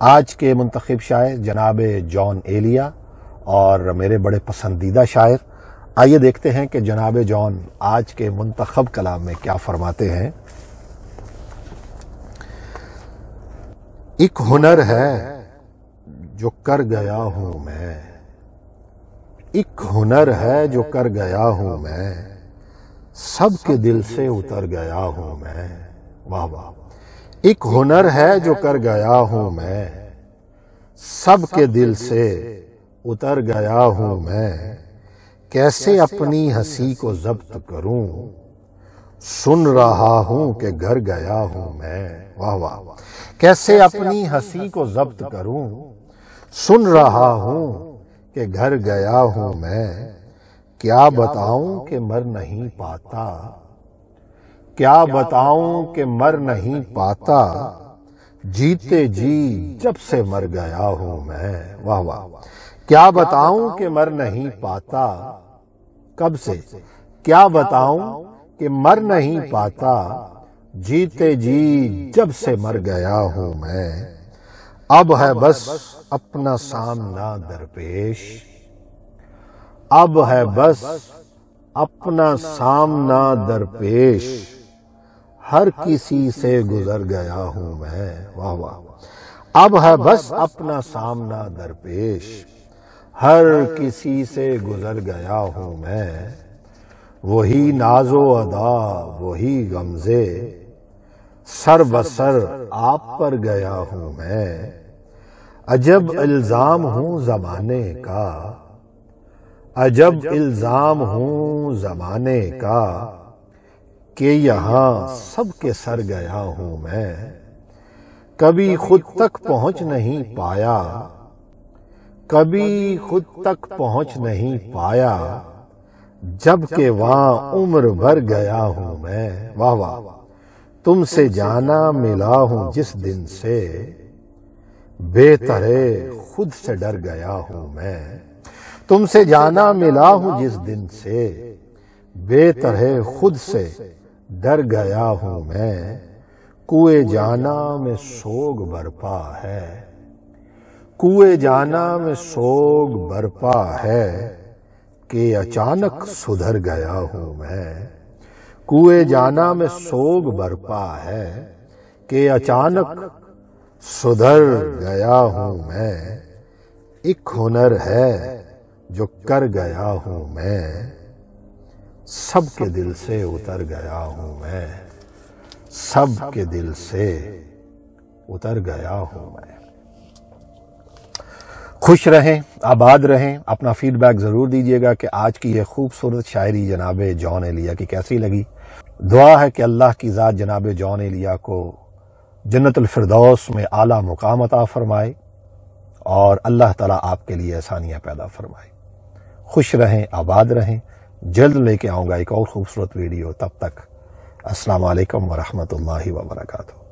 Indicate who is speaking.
Speaker 1: آج کے منتخب شاعر جناب جان ایلیا اور میرے بڑے پسندیدہ شاعر، آئیے دیکھتے ہیں کہ جناب جان آج کے منتخب کلام میں کیا فرماتے ہیں۔ ایک ہنر ہے جو کر گیا ہوں میں، ایک ہنر ہے جو کر گیا ہوں میں، سب کے دل سے اتر گیا ہوں میں۔ واہ واہ! ایک ہنر ہے جو کر گیا ہوں میں، سب کے دل سے اتر گیا ہوں میں۔ کیسے اپنی ہنسی کو ضبط کروں، سن رہا ہوں کہ گھر گیا ہوں میں۔ واہ واہ! کیسے اپنی ہنسی کو ضبط کروں، سن رہا ہوں کہ گھر گیا ہوں میں۔ کیا بتاؤں کہ مر نہیں پاتا، کیا بتاؤں کہ مر نہیں پاتا، جیتے جی جب سے مر گیا ہوں میں۔ واہ واہ! کیا بتاؤں کہ مر نہیں پاتا، کب سے کیا بتاؤں کہ مر نہیں پاتا، جیتے جی جب سے مر گیا ہوں میں۔ اب ہے بس اپنا سامنا درپیش، اب ہے بس اپنا سامنا درپیش، ہر کسی سے گزر گیا ہوں میں۔ واہ واہ! اب ہے بس اپنا سامنا درپیش، ہر کسی سے گزر گیا ہوں میں۔ وہی ناز و ادا وہی غمزے، سر بسر آپ پر گیا ہوں میں۔ عجب الزام ہوں زمانے کا، عجب الزام ہوں زمانے کا، کہ یہاں سب کے سر گیا ہوں میں۔ کبھی خود تک پہنچ نہیں پایا، کبھی خود تک پہنچ نہیں پایا، جبکہ وہاں عمر بھر گیا ہوں میں۔ واہ واہ! تم سے جانا ملا ہوں جس دن سے، بے طرح خود سے ڈر گیا ہوں میں۔ تم سے جانا ملا ہوں جس دن سے، بے طرح خود سے ڈر گیا ہوں میں۔ کوئے جانا میں سوگ برپا ہے، کوئے جانا میں سوگ برپا ہے، کہ اچانک سدھر گیا ہوں میں۔ کوئے جانا میں سوگ برپا ہے، کہ اچانک سدھر گیا ہوں میں۔ ایک ہنر ہے جو کر گیا ہوں میں، سب کے دل سے اتر گیا ہوں میں، سب کے دل سے اتر گیا ہوں میں۔ خوش رہیں، آباد رہیں۔ اپنا فیڈ بیک ضرور دیجیے گا کہ آج کی یہ خوبصورت شاعری جناب جان ایلیا کی کیسی لگی۔ دعا ہے کہ اللہ کی ذات جناب جان ایلیا کو جنت الفردوس میں اعلیٰ مقام عطا فرمائے اور اللہ تعالیٰ آپ کے لیے آسانیاں پیدا فرمائے۔ خوش رہیں، آباد رہیں۔ جلد لے کے آؤں گا ایک اور خوبصورت ویڈیو، تب تک السلام علیکم ورحمۃ اللہ وبرکاتہ۔